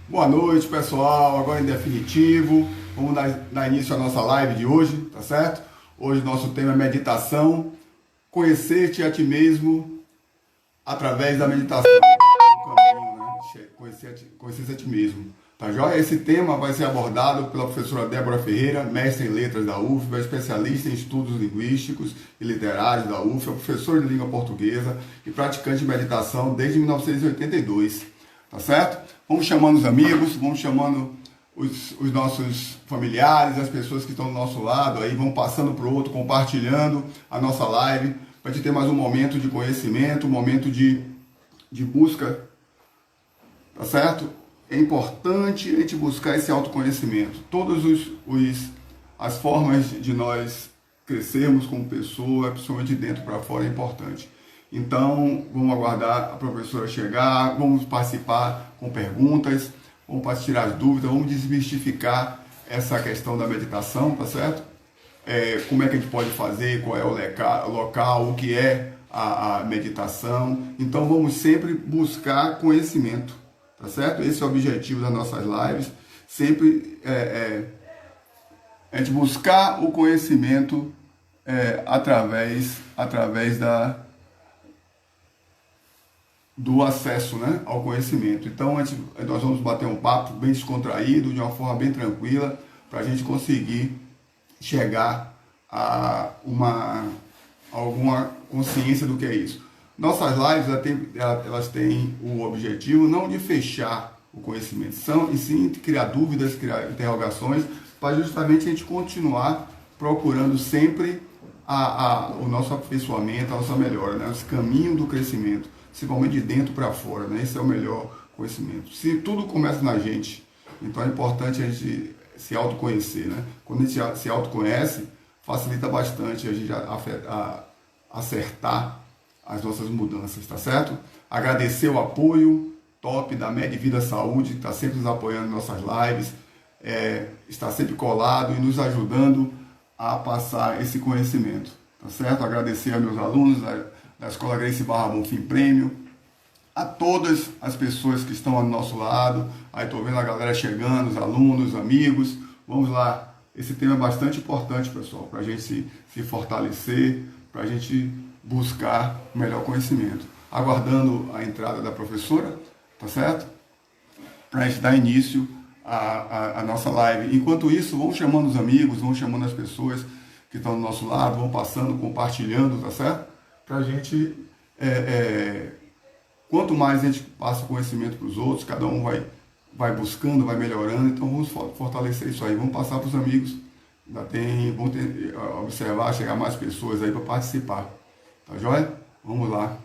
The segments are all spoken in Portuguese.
Boa noite, pessoal. Agora em definitivo, vamos dar início à nossa live de hoje, tá certo? Hoje nosso tema é meditação, conhecer-te a ti mesmo através da meditação. O caminho, né? Conhecer-se a ti mesmo. Tá joia? Esse tema vai ser abordado pela professora Débora Ferreira, mestre em letras da UFBA, especialista em estudos linguísticos e literários da UFBA, professora de língua portuguesa e praticante de meditação desde 1982. Tá certo? Vamos chamando os amigos, vamos chamando os nossos familiares, as pessoas que estão do nosso lado, aí vão passando para o outro, compartilhando a nossa live, para a gente ter mais um momento de conhecimento, um momento de busca, tá certo? É importante a gente buscar esse autoconhecimento. Todas as formas de nós crescermos como pessoa, principalmente de dentro para fora, é importante. Então, vamos aguardar a professora chegar, vamos participar com perguntas, vamos tirar as dúvidas, vamos desmistificar essa questão da meditação, tá certo? Como é que a gente pode fazer, qual é o local, o que é a meditação. Então, vamos sempre buscar conhecimento, tá certo? Esse é o objetivo das nossas lives, sempre a gente buscar o conhecimento através do acesso, né, ao conhecimento. Então nós vamos bater um papo bem descontraído, de uma forma bem tranquila, para a gente conseguir chegar a alguma consciência do que é isso. Nossas lives elas têm o objetivo não de fechar o conhecimento, e sim criar dúvidas, criar interrogações, para justamente a gente continuar procurando sempre o nosso aperfeiçoamento, a nossa melhora, né? Esse caminho do crescimento, principalmente de dentro para fora, né? Esse é o melhor conhecimento. Se tudo começa na gente, então é importante a gente se autoconhecer, né? Quando a gente se autoconhece, facilita bastante a gente acertar as nossas mudanças, tá certo? Agradecer o apoio top da Med Vida Saúde, que está sempre nos apoiando em nossas lives, está sempre colado e nos ajudando a passar esse conhecimento, tá certo? Agradecer a meus alunos da Escola Grace Barra Bonfim Prêmio, a todas as pessoas que estão ao nosso lado. Aí estou vendo a galera chegando, os alunos, os amigos. Vamos lá, esse tema é bastante importante, pessoal, para a gente se fortalecer, para a gente buscar o melhor conhecimento. Aguardando a entrada da professora, tá certo? Para a gente dar início a nossa live. Enquanto isso, vamos chamando os amigos, vamos chamando as pessoas que estão do nosso lado, vão passando, compartilhando, tá certo? Para a gente, quanto mais a gente passa conhecimento para os outros, cada um vai buscando, vai melhorando, então vamos fortalecer isso aí, vamos passar para os amigos, vamos observar, chegar mais pessoas aí para participar, tá joia? Vamos lá.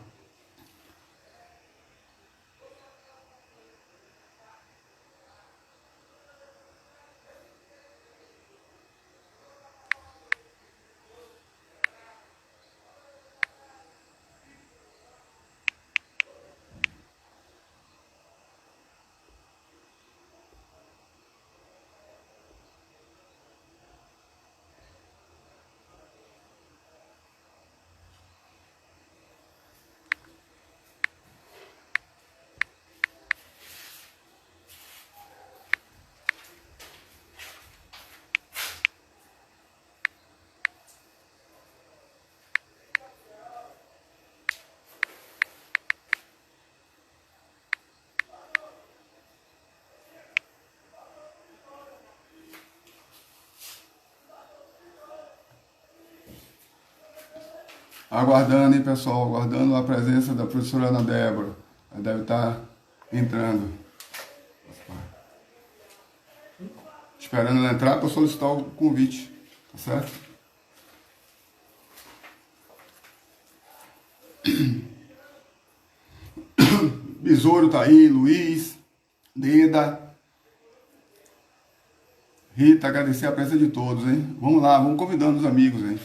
Aguardando, hein, pessoal, aguardando a presença da professora Ana Débora. Ela deve estar entrando. Esperando ela entrar para solicitar o convite, tá certo? Besouro tá aí, Luiz, Leda, Rita, agradecer a presença de todos, hein? Vamos lá, vamos convidando os amigos, hein?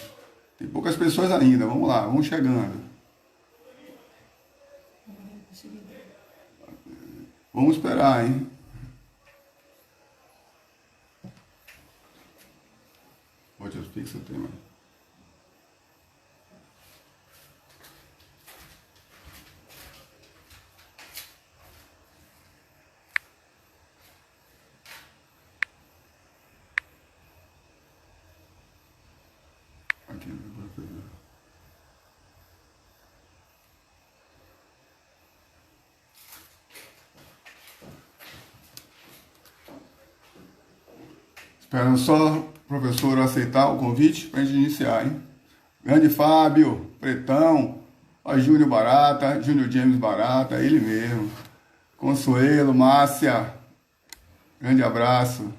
Tem poucas pessoas ainda, vamos lá, vamos chegando. Vamos esperar, hein? Pode fixa o tema. Esperando só o professor aceitar o convite para a gente iniciar, hein? Grande Fábio, Pretão, ó, Júnior Barata, Júnior James Barata, ele mesmo. Consuelo, Márcia, grande abraço.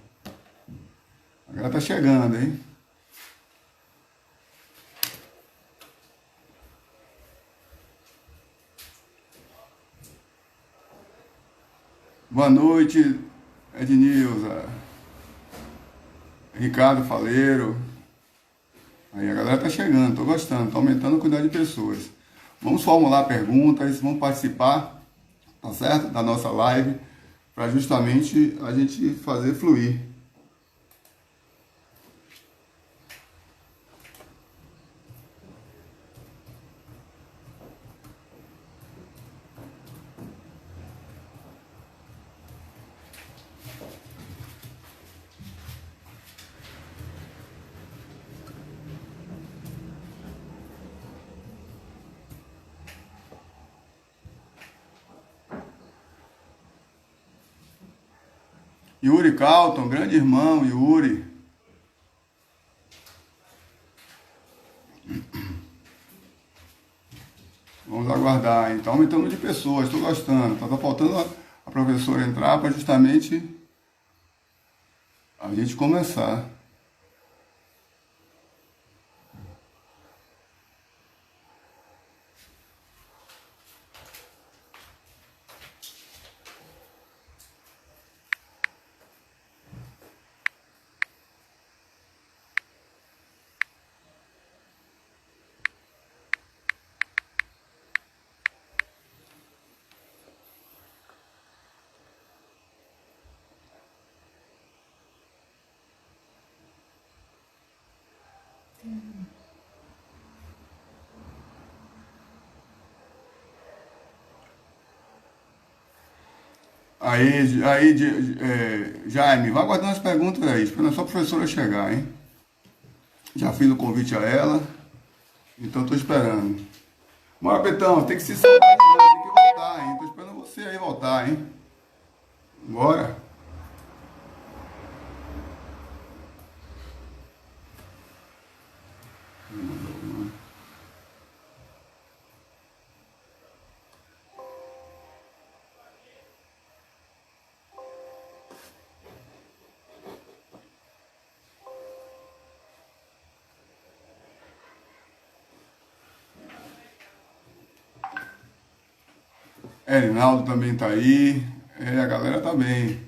Agora tá chegando, hein? Boa noite, Ednilza, Ricardo Faleiro. Aí a galera tá chegando, tô gostando, tá aumentando a quantidade de pessoas. Vamos formular perguntas, vamos participar, tá certo? Da nossa live, para justamente a gente fazer fluir. Yuri Calton, grande irmão, Yuri. Vamos aguardar, então aumentando de pessoas, estou gostando. Tá faltando a professora entrar para justamente a gente começar. Jaime, vai guardando as perguntas aí, esperando só a professora chegar, hein? Já fiz o convite a ela, então estou esperando. Bora, Betão, tem que se salvar de novo, tem que voltar, hein? Tô esperando você aí voltar, hein? Bora. Rinaldo também tá aí. A galera tá bem.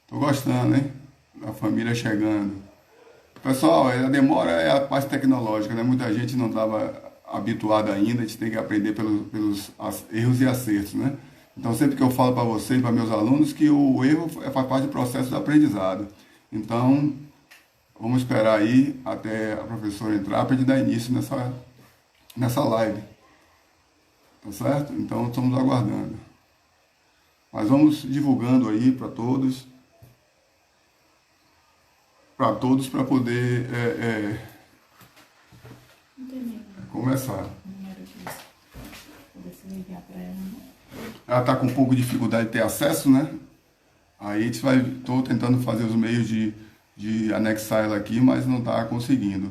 Tô gostando, hein? A família chegando. Pessoal, a demora é a parte tecnológica, né? Muita gente não estava habituada ainda, a gente tem que aprender pelos erros e acertos, né? Então, sempre que eu falo para vocês, para meus alunos, que o erro faz parte do processo do aprendizado. Então, vamos esperar aí até a professora entrar para a gente dar início nessa live. Tá certo? Então, estamos aguardando. Mas vamos divulgando aí para todos, para poder começar. Ela está com um pouco de dificuldade de ter acesso, né? Aí estou tentando fazer os meios de anexar ela aqui, mas não está conseguindo.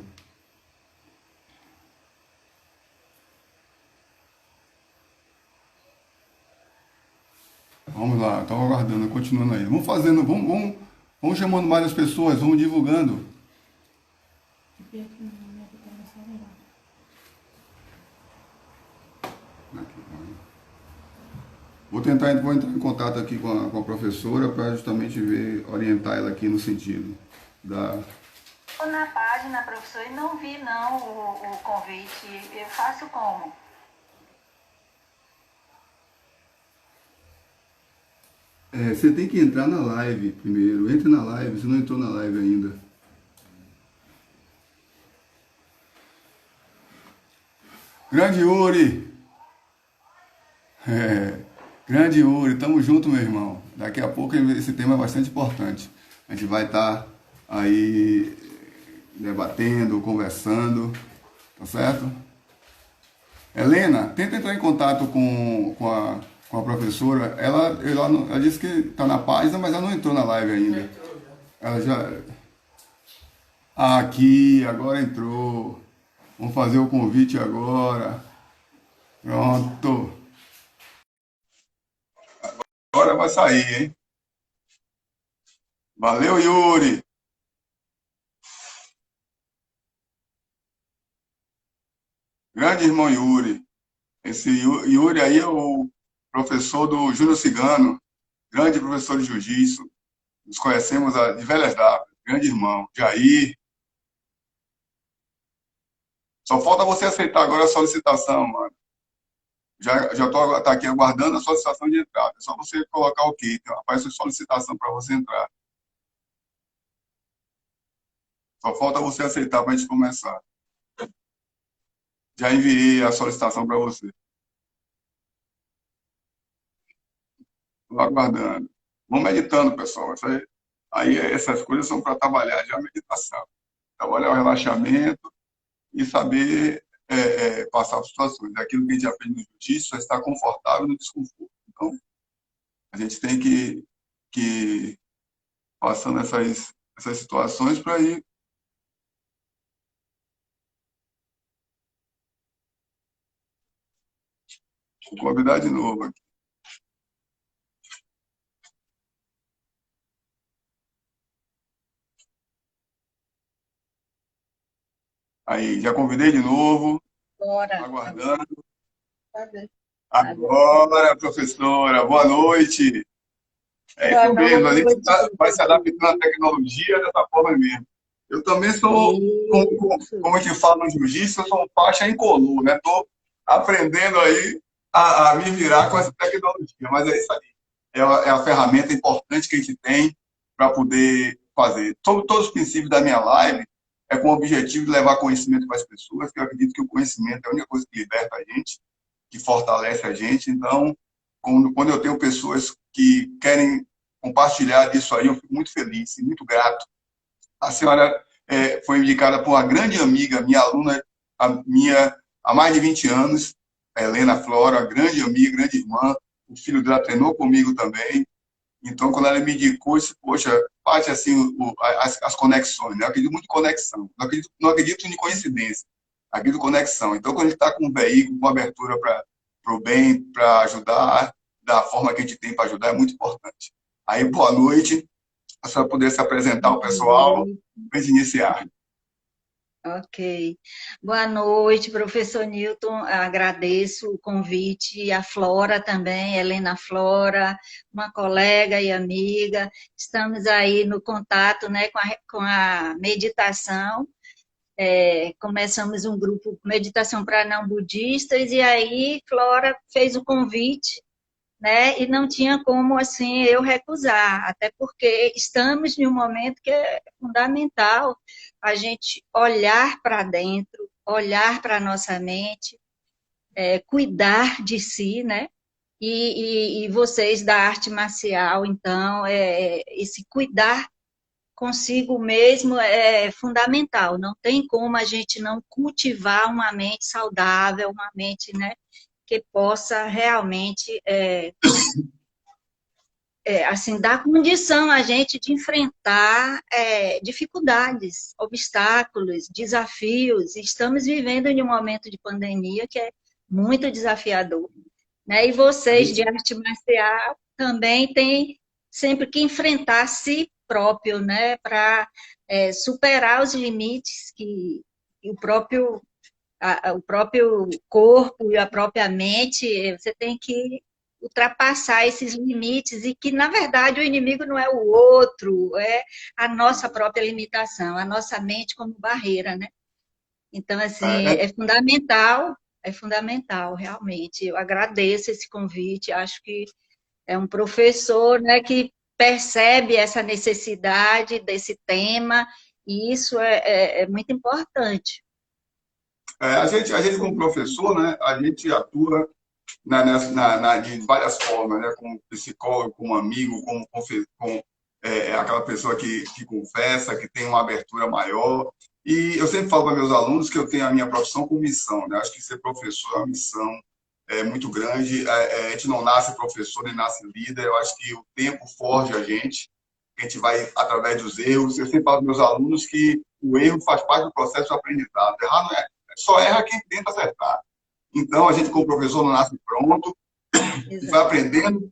Vamos lá, estamos aguardando, continuando aí. Vamos fazendo, vamos chamando mais as pessoas, vamos divulgando. Vou entrar em contato aqui com a professora para justamente orientar ela aqui no sentido da... Estou na página, professor, e não vi não o convite. Eu faço como? Você tem que entrar na live primeiro. Entre na live, você não entrou na live ainda. Grande Yuri! Grande Yuri, tamo junto, meu irmão. Daqui a pouco esse tema é bastante importante. A gente vai estar aí debatendo, conversando. tá certo? Helena, tenta entrar em contato com a professora. Ela disse que está na página, mas ela não entrou na live ainda. Ela já. Aqui, agora entrou. Vamos fazer o convite agora. Pronto. Agora vai sair, hein? Valeu, Yuri. Grande irmão Yuri. Esse Yuri aí é o professor do Júnior Cigano, grande professor de jiu-jitsu. Nos conhecemos de velhas datas. Grande irmão. Jair. Só falta você aceitar agora a solicitação, mano. Já tô tá aqui aguardando a solicitação de entrada. É só você colocar OK. Então, aparece a solicitação para você entrar. Só falta você aceitar para a gente começar. Já enviei a solicitação para você. Estou aguardando. Vamos meditando, pessoal. Essas coisas são para trabalhar já a meditação. Trabalhar o relaxamento e saber passar por situações. Aquilo que a gente aprende no jiu-jitsu é estar confortável no desconforto. Então, a gente tem que passando essas situações para ir. Vou convidar de novo aqui. Aí, já convidei de novo. Bora. Aguardando. Tá bem. Agora, professora, boa noite. É isso mesmo, a gente vai se adaptando à tecnologia dessa forma mesmo. Eu também sou, como a gente fala no jiu-jitsu, eu sou um faixa incolor, né? Estou aprendendo aí a me virar com essa tecnologia, mas é isso aí. É a ferramenta importante que a gente tem para poder fazer. Todos os princípios da minha live é com o objetivo de levar conhecimento para as pessoas, que eu acredito que o conhecimento é a única coisa que liberta a gente, que fortalece a gente. Então, quando eu tenho pessoas que querem compartilhar disso aí, eu fico muito feliz e muito grato. A senhora foi indicada por uma grande amiga, minha aluna, há mais de 20 anos, a Helena Flora, grande amiga, grande irmã. O filho dela treinou comigo também. Então, quando ela me indicou, disse, poxa, parte assim as conexões, né? Eu acredito muito em conexão. Não acredito em coincidência. Acredito em conexão. Então, quando a gente está com um veículo, com abertura para o bem, para ajudar, da forma que a gente tem para ajudar, é muito importante. Aí, boa noite. A senhora poder se apresentar ao pessoal, para iniciar. Ok. Boa noite, professor Newton. Agradeço o convite. A Flora também, Helena Flora, uma colega e amiga. Estamos aí no contato, né, com a meditação. Começamos um grupo Meditação para Não Budistas, e aí Flora fez o convite, né? E não tinha como assim eu recusar, até porque estamos em um momento que é fundamental a gente olhar para dentro, olhar para a nossa mente, cuidar de si, né? E vocês da arte marcial, então, esse cuidar consigo mesmo é fundamental. Não tem como a gente não cultivar uma mente saudável, uma mente, né, que possa realmente assim, dar condição a gente de enfrentar dificuldades, obstáculos, desafios. Estamos vivendo em um momento de pandemia que é muito desafiador, né? E vocês de arte marcial também têm sempre que enfrentar a si próprio, né? Para superar os limites que o próprio o próprio corpo e a própria mente, você tem que ultrapassar esses limites, e que, na verdade, o inimigo não é o outro, é a nossa própria limitação, a nossa mente como barreira, né? Então, assim, é fundamental, realmente. Eu agradeço esse convite, acho que é um professor, né, que percebe essa necessidade desse tema, e isso é muito importante. A gente, como professor, né, a gente atua de várias formas, né, como psicólogo, como amigo, como aquela pessoa que confessa, que tem uma abertura maior. E eu sempre falo para meus alunos que eu tenho a minha profissão com missão, né? Acho que ser professor é uma missão muito grande. A gente não nasce professor nem nasce líder. Eu acho que o tempo forja a gente vai através dos erros. Eu sempre falo para meus alunos que o erro faz parte do processo de aprendizado. Errar não é, só erra quem tenta acertar. Então, a gente, como professor, não nasce pronto e vai Exato. aprendendo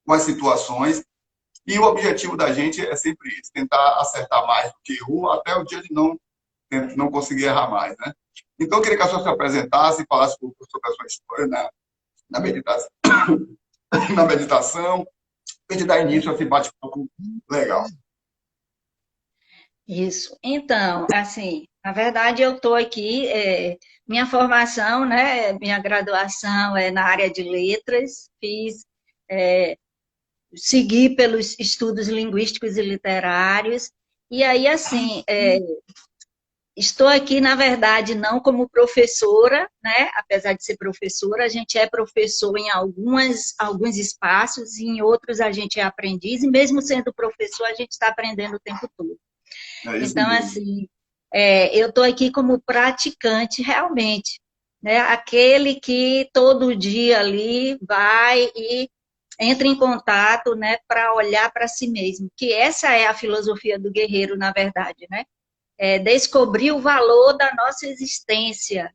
com as situações. E o objetivo da gente é sempre esse, tentar acertar mais do que errou, até o dia de não conseguir errar mais, né? Então, eu queria que a senhora se apresentasse e falasse um pouco sobre a sua história na meditação, na meditação, para gente dar início a esse bate-papo legal. Isso. Então, assim, na verdade eu estou aqui, minha formação, né, minha graduação é na área de letras, segui pelos estudos linguísticos e literários, e aí, assim, estou aqui, na verdade, não como professora, né, apesar de ser professora, a gente é professor em alguns espaços, e em outros a gente é aprendiz, e mesmo sendo professor, a gente está aprendendo o tempo todo. É isso Então, mesmo. assim, eu estou aqui como praticante realmente, né? Aquele que todo dia ali vai e entra em contato, né, para olhar para si mesmo, que essa é a filosofia do guerreiro, na verdade, né? É descobrir o valor da nossa existência,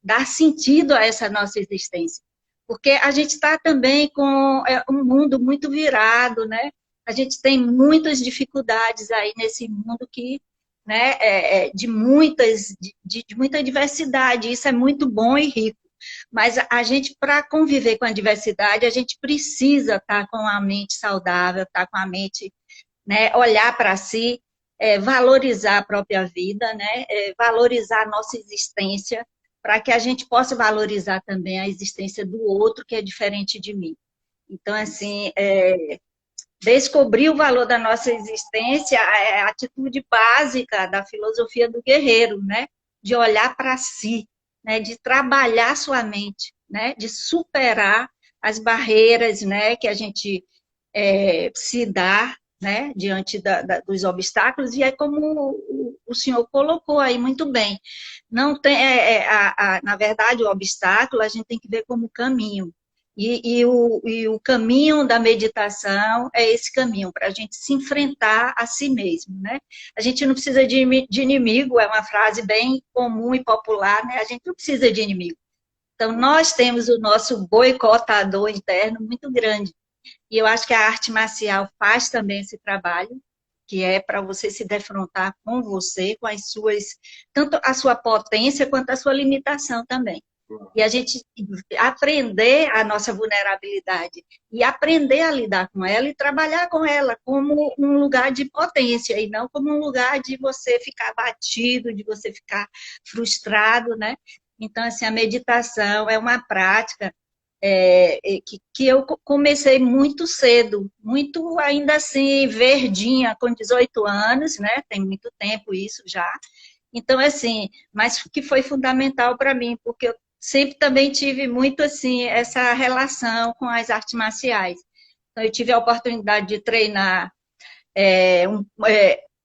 dar sentido a essa nossa existência. Porque a gente está também com um mundo muito virado, né? A gente tem muitas dificuldades aí nesse mundo que, né, de muita diversidade. Isso é muito bom e rico. Mas a gente, para conviver com a diversidade, a gente precisa estar com a mente saudável, estar com a mente, né, olhar para si, valorizar a própria vida, né, valorizar a nossa existência, para que a gente possa valorizar também a existência do outro que é diferente de mim. Então, assim, descobrir o valor da nossa existência é a atitude básica da filosofia do guerreiro, né? De olhar para si, né? De trabalhar sua mente, né? De superar as barreiras, né? Que a gente se dá, né? Diante dos obstáculos, e é como o senhor colocou aí muito bem. Não tem, na verdade, o obstáculo a gente tem que ver como caminho. E o caminho da meditação é esse caminho, para a gente se enfrentar a si mesmo, né? A gente não precisa de inimigo, é uma frase bem comum e popular, né? A gente não precisa de inimigo. Então, nós temos o nosso boicotador interno muito grande. E eu acho que a arte marcial faz também esse trabalho, que é para você se defrontar com você, com as suas, tanto a sua potência quanto a sua limitação também. E a gente aprender a nossa vulnerabilidade e aprender a lidar com ela e trabalhar com ela como um lugar de potência e não como um lugar de você ficar abatido, de você ficar frustrado, né? Então, assim, a meditação é uma prática que eu comecei muito cedo, muito ainda assim, verdinha, com 18 anos, né? Tem muito tempo isso já. Então, assim, mas que foi fundamental para mim, porque eu sempre também tive muito, assim, essa relação com as artes marciais. Então, eu tive a oportunidade de treinar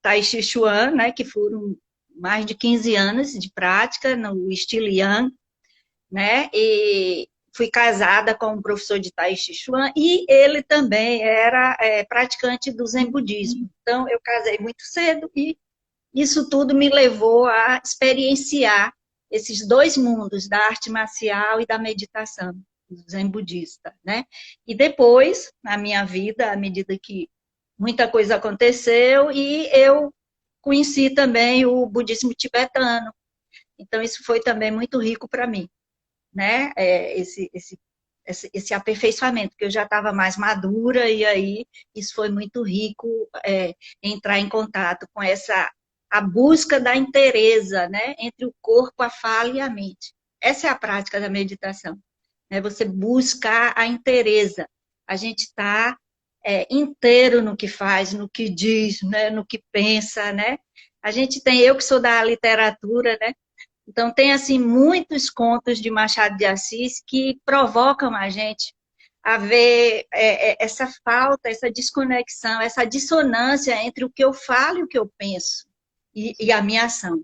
Tai Chi Chuan, né, que foram mais de 15 anos de prática no estilo Yang, né, e fui casada com um professor de Tai Chi Chuan, e ele também era praticante do Zen Budismo. Então, eu casei muito cedo e isso tudo me levou a experienciar esses dois mundos, da arte marcial e da meditação, do Zen budista, né? E depois, na minha vida, à medida que muita coisa aconteceu, e eu conheci também o budismo tibetano. Então, isso foi também muito rico para mim, né? Esse aperfeiçoamento, que eu já estava mais madura, e aí isso foi muito rico, entrar em contato com a busca da inteireza, né? Entre o corpo, a fala e a mente. Essa é a prática da meditação, né? Você buscar a inteireza. A gente está inteiro no que faz, no que diz, né? No que pensa, né? A gente tem, eu que sou da literatura, né? Então, tem, assim, muitos contos de Machado de Assis que provocam a gente a ver essa falta, essa desconexão, essa dissonância entre o que eu falo e o que eu penso, e a minha ação.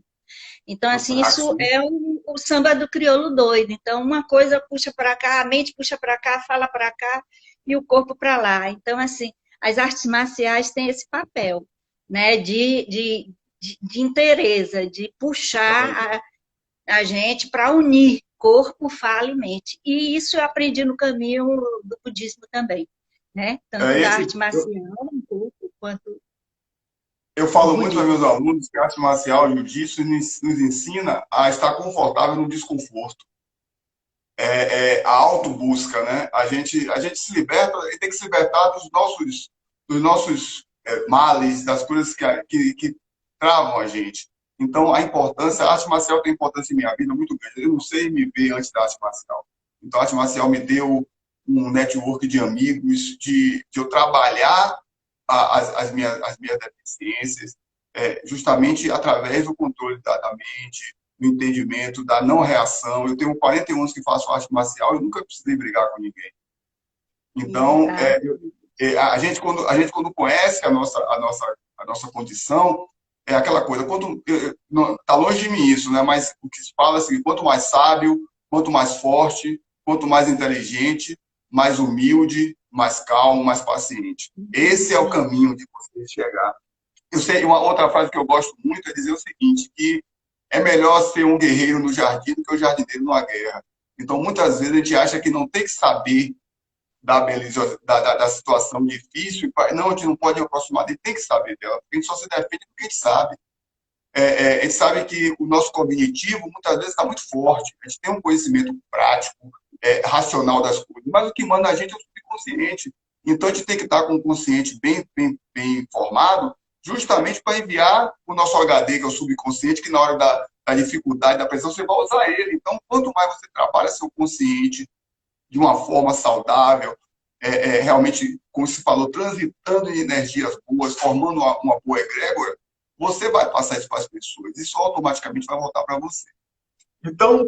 Então, No assim, isso táxi. é o samba do crioulo doido. Então, uma coisa puxa para cá, a mente puxa para cá, fala para cá e o corpo para lá. Então, assim, as artes marciais têm esse papel, né, de inteireza, de puxar a gente para unir corpo, fala e mente. E isso eu aprendi no caminho do budismo também, né? Tanto É da esse, arte marcial, um pouco, quanto eu do falo muito para budismo. meus alunos que a arte marcial e o jiu-jitsu nos ensina a estar confortável no desconforto. A autobusca, né? A gente se liberta, e tem que se libertar dos nossos males, das coisas que travam a gente. Então, a importância, a arte marcial tem importância em minha vida muito grande. Eu não sei me ver antes da arte marcial. Então, a arte marcial me deu um network de amigos, de eu trabalhar as minhas deficiências, justamente através do controle da mente, do entendimento, da não reação. Eu tenho 41 anos que faço arte marcial e nunca precisei brigar com ninguém. Que Então, legal. a gente quando conhece a nossa condição, é aquela coisa, quando está longe de mim isso, né? Mas o que se fala é assim, quanto mais sábio, quanto mais forte, quanto mais inteligente, mais humilde, mais calmo, mais paciente. Esse é o Sim. caminho de você chegar. Eu sei, uma outra frase que eu gosto muito é dizer o seguinte, que é melhor ser um guerreiro no jardim do que um jardineiro numa guerra. Então, muitas vezes a gente acha que não tem que saber da situação difícil, não, a gente não pode aproximar, a gente tem que saber dela, porque a gente só se defende porque a gente sabe. A gente sabe que o nosso cognitivo muitas vezes está muito forte, a gente tem um conhecimento prático, racional das coisas, mas o que manda a gente é o subconsciente. Então a gente tem que estar com o consciente bem formado, justamente para enviar o nosso HD, que é o subconsciente, que na hora da dificuldade, da pressão, você vai usar ele. Então, quanto mais você trabalha seu consciente de uma forma saudável, realmente, como se falou, transitando em energias boas, formando uma boa egrégora, você vai passar isso para as pessoas. Isso automaticamente vai voltar para você. Então,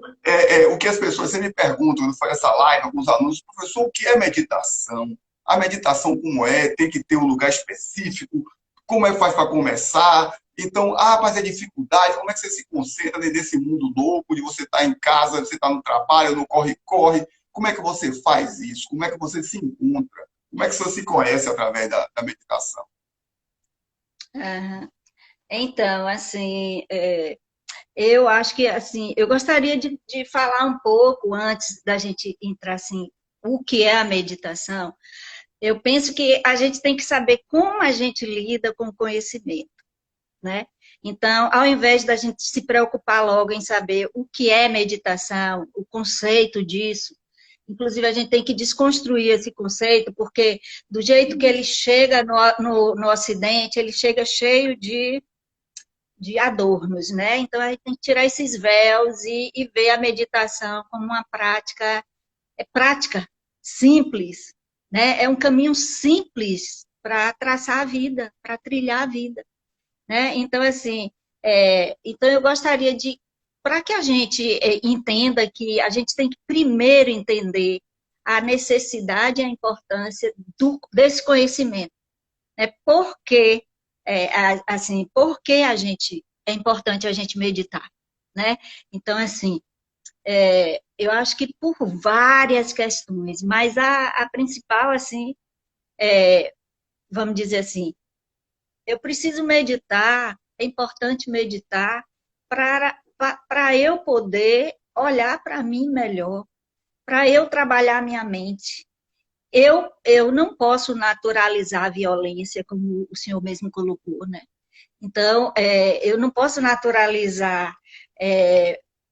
o que as pessoas sempre me perguntam, quando faz essa live, alguns alunos, professor, o que é meditação? A meditação como é? Tem que ter um lugar específico? Como é que faz para começar? Então, mas é dificuldade, como é que você se concentra dentro desse mundo louco de você estar em casa, você estar no trabalho, no corre-corre? Como é que você faz isso? Como é que você se encontra? Como é que você se conhece através da meditação? Aham. Então, assim, eu acho que, assim, eu gostaria de falar um pouco antes da gente entrar, assim, o que é a meditação. Eu penso que a gente tem que saber como a gente lida com o conhecimento, né? Então, ao invés da gente se preocupar logo em saber o que é meditação, o conceito disso, inclusive a gente tem que desconstruir esse conceito, porque do jeito que ele chega no Ocidente, ele chega cheio de adornos, né? Então a gente tem que tirar esses véus e ver a meditação como uma prática, simples, né? É um caminho simples para traçar a vida, para trilhar a vida, né? Então, assim, então eu gostaria de, para que a gente entenda que a gente tem que primeiro entender a necessidade e a importância desse conhecimento, né? Por que a gente é importante a gente meditar, né? Então, assim, eu acho que por várias questões, mas a principal, assim, vamos dizer assim, eu preciso meditar, é importante meditar para eu poder olhar para mim melhor, para eu trabalhar minha mente. Eu não posso naturalizar a violência, como o senhor mesmo colocou, né? Então, eu não posso naturalizar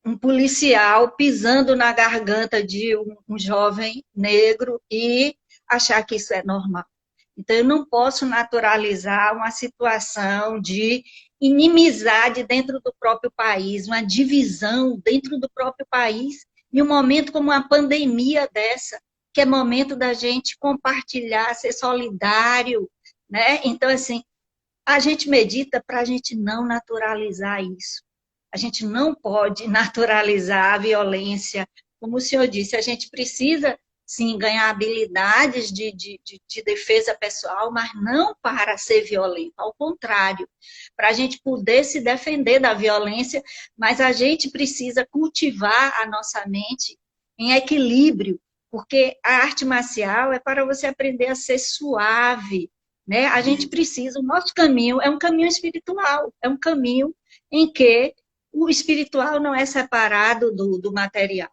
um policial pisando na garganta de um jovem negro e achar que isso é normal. Então, eu não posso naturalizar uma situação de inimizade dentro do próprio país, uma divisão dentro do próprio país, em um momento como uma pandemia dessa, que é momento da gente compartilhar, ser solidário, né? Então, assim, a gente medita para a gente não naturalizar isso. A gente não pode naturalizar a violência. Como o senhor disse, a gente precisa sim, ganhar habilidades de defesa pessoal, mas não para ser violento, ao contrário, para a gente poder se defender da violência, mas a gente precisa cultivar a nossa mente em equilíbrio, porque a arte marcial é para você aprender a ser suave, né? A gente precisa, o nosso caminho é um caminho espiritual, é um caminho em que o espiritual não é separado do material.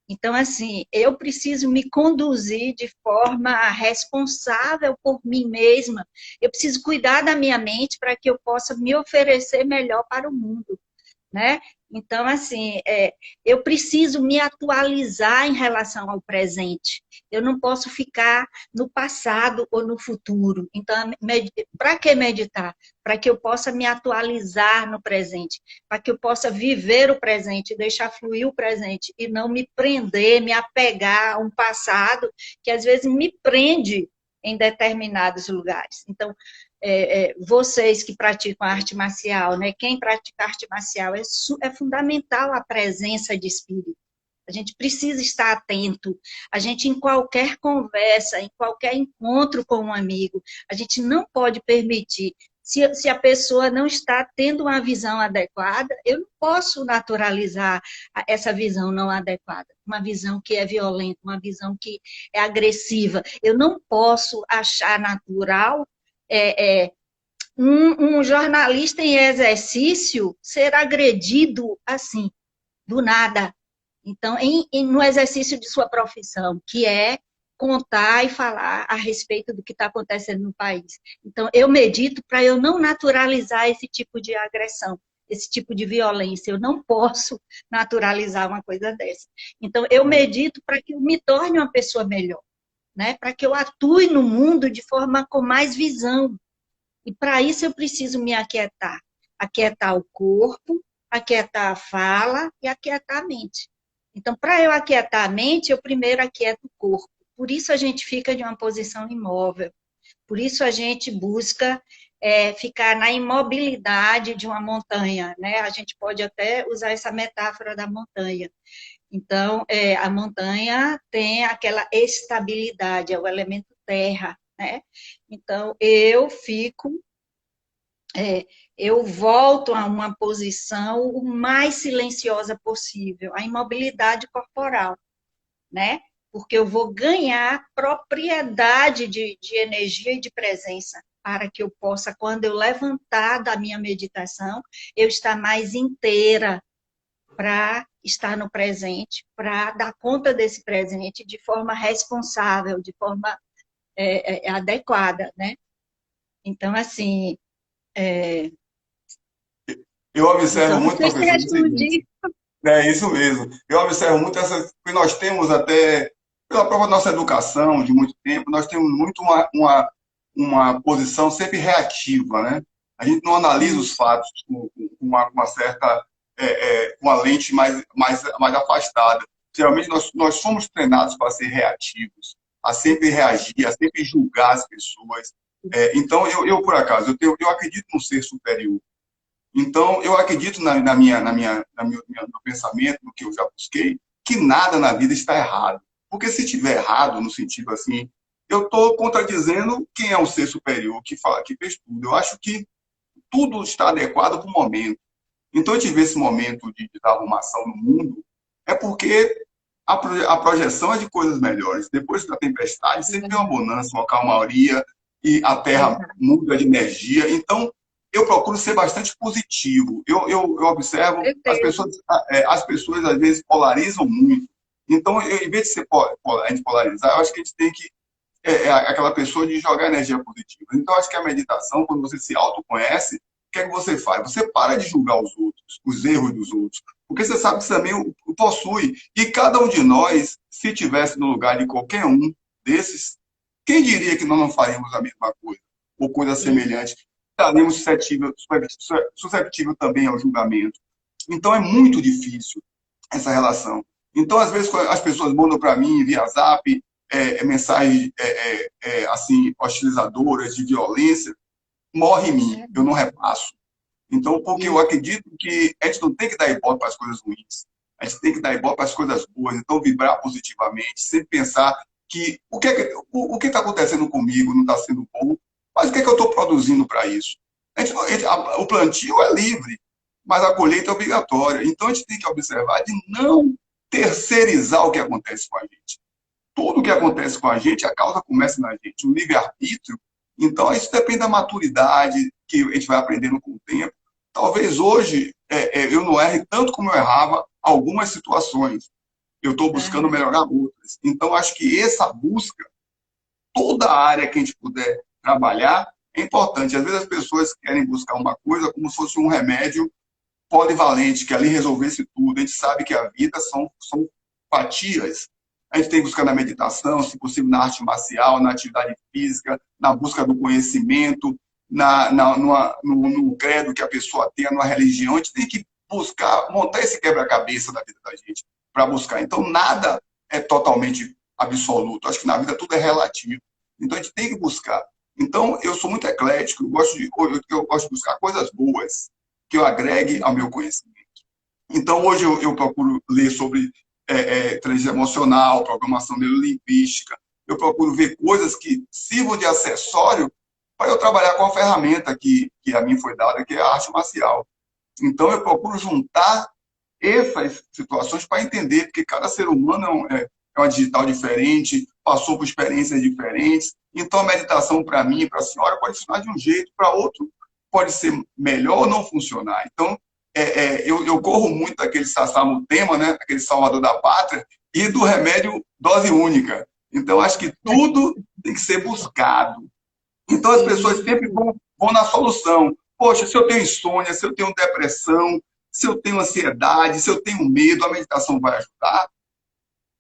Então, assim, eu preciso me conduzir de forma responsável por mim mesma. Eu preciso cuidar da minha mente para que eu possa me oferecer melhor para o mundo, né? Então, assim, eu preciso me atualizar em relação ao presente. Eu não posso ficar no passado ou no futuro. Então, para que meditar? Para que eu possa me atualizar no presente, para que eu possa viver o presente, deixar fluir o presente e não me prender, me apegar a um passado que às vezes me prende em determinados lugares. Então, vocês que praticam arte marcial, né? Quem pratica arte marcial é fundamental a presença de espírito. A gente precisa estar atento. A gente, em qualquer conversa, em qualquer encontro com um amigo, a gente não pode permitir. Se a pessoa não está tendo uma visão adequada, eu não posso naturalizar essa visão não adequada. Uma visão que é violenta, uma visão que é agressiva. Eu não posso achar natural um jornalista em exercício ser agredido assim, do nada. Então, no exercício de sua profissão, que é contar e falar a respeito do que está acontecendo no país. Então, eu medito para eu não naturalizar esse tipo de agressão, esse tipo de violência. Eu não posso naturalizar uma coisa dessa. Então, eu medito para que eu me torne uma pessoa melhor, né? Para que eu atue no mundo de forma com mais visão. E para isso eu preciso me aquietar. Aquietar o corpo, aquietar a fala e aquietar a mente. Então, para eu aquietar a mente, eu primeiro aquieto o corpo. Por isso a gente fica de uma posição imóvel. Por isso a gente busca ficar na imobilidade de uma montanha, né? A gente pode até usar essa metáfora da montanha. Então, a montanha tem aquela estabilidade, é o elemento terra, né? Então, eu volto a uma posição o mais silenciosa possível, a imobilidade corporal, né? Porque eu vou ganhar propriedade de energia e de presença, para que eu possa, quando eu levantar da minha meditação, eu estar mais inteira para estar no presente, para dar conta desse presente de forma responsável, de forma adequada, né? Então, assim, Eu observo então muito, vocês professor, o seguinte. respondiam. É isso mesmo. Eu observo muito essa que nós temos até, pela própria nossa educação de muito tempo, nós temos muito uma posição sempre reativa, né? A gente não analisa os fatos com uma certa, com uma lente mais afastada. Geralmente nós somos treinados para ser reativos, a sempre reagir, a sempre julgar as pessoas. Então, por acaso, eu acredito num ser superior. Então, eu acredito no meu pensamento, no que eu já busquei, que nada na vida está errado. Porque se estiver errado, no sentido assim, eu estou contradizendo quem é um ser superior que fala, que fez tudo. Eu acho que tudo está adequado para o momento. Então, a gente vê esse momento de arrumação no mundo, é porque a projeção é de coisas melhores. Depois da tempestade, sempre tem uma bonança, uma calmaria, e a Terra Exato. muda de energia. Então, eu procuro ser bastante positivo. Eu observo, Certeza. as pessoas às vezes polarizam muito. Então, em vez de a gente polarizar, eu acho que a gente tem que aquela pessoa de jogar energia positiva. Então, acho que a meditação, quando você se autoconhece, o que é que você faz? Você para de julgar os outros, os erros dos outros. Porque você sabe que você também o possui. E cada um de nós, se tivesse no lugar de qualquer um desses, quem diria que nós não faríamos a mesma coisa? Ou coisa Isso. semelhante? Estaríamos susceptível também ao julgamento. Então, é muito difícil essa relação. Então, às vezes, as pessoas mandam para mim via Zap mensagens assim, hostilizadoras, de violência, morre em mim, eu não repasso. Então, porque eu Isso. acredito que a gente não tem que dar ibope para as coisas ruins, a gente tem que dar ibope para as coisas boas, então vibrar positivamente, sempre pensar que o que está acontecendo comigo não está sendo bom, mas o que é que eu estou produzindo para isso? O plantio é livre, mas a colheita é obrigatória. Então a gente tem que observar de não terceirizar o que acontece com a gente. Tudo que acontece com a gente, a causa começa na gente, o livre-arbítrio. Então isso depende da maturidade que a gente vai aprendendo com o tempo. Talvez hoje eu não erre tanto como eu errava algumas situações. Eu estou buscando Aham. melhorar outras. Então, acho que essa busca, toda a área que a gente puder trabalhar, é importante. Às vezes as pessoas querem buscar uma coisa como se fosse um remédio polivalente, que ali resolvesse tudo. A gente sabe que a vida são fatias. A gente tem que buscar na meditação, se possível na arte marcial, na atividade física, na busca do conhecimento, no credo que a pessoa tenha, numa religião. A gente tem que buscar, montar esse quebra-cabeça da vida da gente para buscar. Então, nada é totalmente absoluto. Acho que na vida tudo é relativo. Então, a gente tem que buscar. Então, eu sou muito eclético, eu gosto de buscar coisas boas que eu agregue ao meu conhecimento. Então, hoje eu procuro ler sobre inteligência emocional, programação neurolinguística. Eu procuro ver coisas que sirvam de acessório para eu trabalhar com a ferramenta que a mim foi dada, que é a arte marcial. Então, eu procuro juntar essas situações para entender, porque cada ser humano é uma digital diferente, passou por experiências diferentes. Então, a meditação, para mim, para a senhora, pode funcionar de um jeito, para outro, pode ser melhor ou não funcionar. Então, eu corro muito daquele Sassamutema, né, aquele salvador da pátria, e do remédio dose única. Então, acho que tudo tem que ser buscado. Então, as pessoas sempre Isso. vão na solução. Poxa, se eu tenho insônia, se eu tenho depressão, se eu tenho ansiedade, se eu tenho medo, a meditação vai ajudar?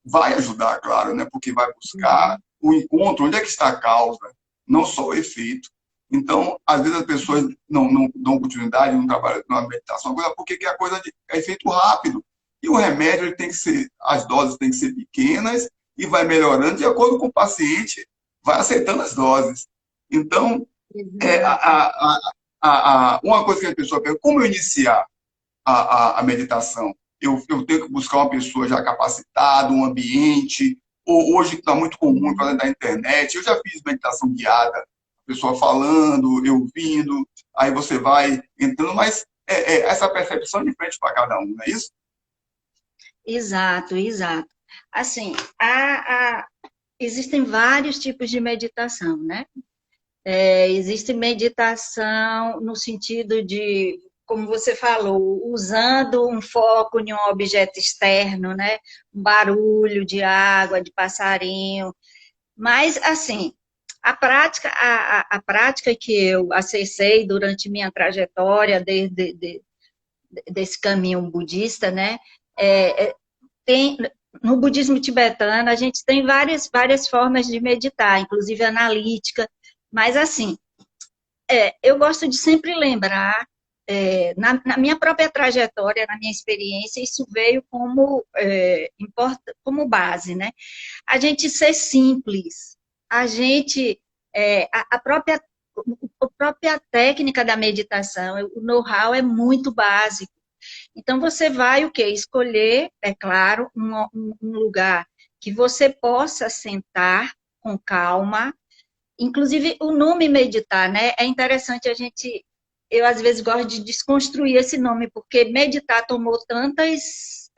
Vai ajudar, claro, né? Porque vai buscar Uhum. o encontro, onde é que está a causa, não só o efeito. Então, às vezes as pessoas não dão continuidade, não trabalham na meditação, porque a coisa é efeito rápido. E o remédio ele tem que ser, as doses têm que ser pequenas e vai melhorando de acordo com o paciente, vai aceitando as doses. Então, é, Exato. uma coisa que a pessoa pergunta, como eu iniciar a meditação? Eu tenho que buscar uma pessoa já capacitada, um ambiente, ou hoje está muito comum Uhum. para da internet. Eu já fiz meditação guiada, a pessoa falando, eu ouvindo, aí você vai entrando, mas essa percepção é diferente para cada um, não é isso? Exato, exato. Assim, existem vários tipos de meditação, né? Existe meditação no sentido de, como você falou, usando um foco em um objeto externo, né? Um barulho de água, de passarinho. Mas, assim, a prática que eu acessei durante minha trajetória, desse caminho budista, né? Tem, no budismo tibetano, a gente tem várias formas de meditar, inclusive analítica, mas assim, eu gosto de sempre lembrar, na minha própria trajetória, na minha experiência, isso veio como base, né? A gente ser simples, a gente, a própria técnica da meditação, o know-how é muito básico. Então, você vai o quê? Escolher, é claro, um lugar que você possa sentar com calma. Inclusive, o nome meditar, né? É interessante a gente. Eu, às vezes, gosto de desconstruir esse nome, porque meditar tomou tantas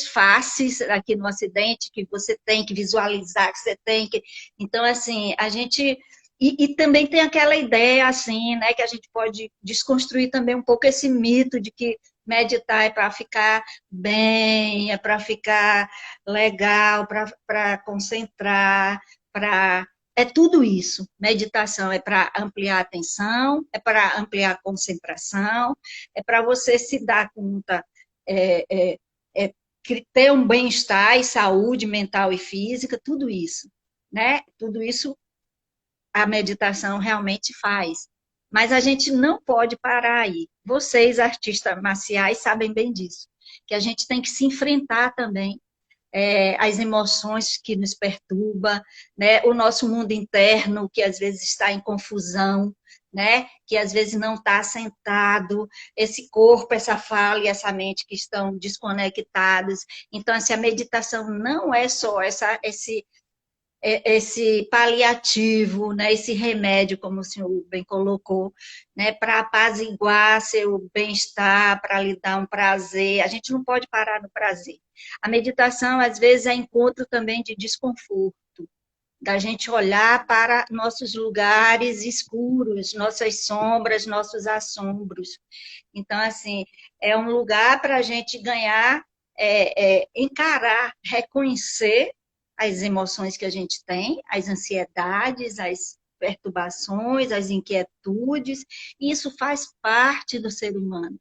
faces aqui no Ocidente, que você tem que visualizar, que você tem que. Então, assim, a gente. E também tem aquela ideia, assim, né, que a gente pode desconstruir também um pouco esse mito de que meditar é para ficar bem, é para ficar legal, para concentrar, para. É tudo isso. Meditação é para ampliar a atenção, é para ampliar a concentração, é para você se dar conta é, é, é, ter um bem-estar e saúde mental e física, tudo isso, né? Tudo isso a meditação realmente faz. Mas a gente não pode parar aí. Vocês, artistas marciais, sabem bem disso, que a gente tem que se enfrentar também. as emoções que nos perturbam, né? O nosso mundo interno, que às vezes está em confusão, né? Que às vezes não está assentado, esse corpo, essa fala e essa mente que estão desconectados. Então, assim, a meditação não é só esse paliativo, né, esse remédio, como o senhor bem colocou, né, para apaziguar seu bem-estar, para lhe dar um prazer. A gente não pode parar no prazer. A meditação, às vezes, é encontro também de desconforto, da gente olhar para nossos lugares escuros, nossas sombras, nossos assombros. Então, assim, é um lugar para a gente ganhar, encarar, reconhecer as emoções que a gente tem, as ansiedades, as perturbações, as inquietudes, e isso faz parte do ser humano.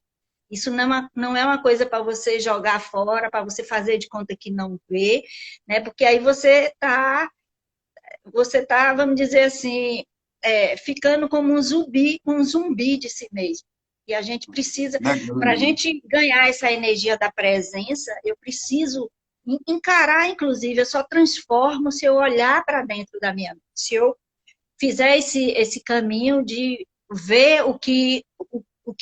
Isso não é uma coisa para você jogar fora, para você fazer de conta que não vê, né? Porque aí você tá, vamos dizer assim, ficando como um zumbi de si mesmo. E a gente precisa, para a gente ganhar essa energia da presença, eu preciso encarar, inclusive, eu só transformo se eu olhar para dentro da minha mente, se eu fizer esse caminho de ver o que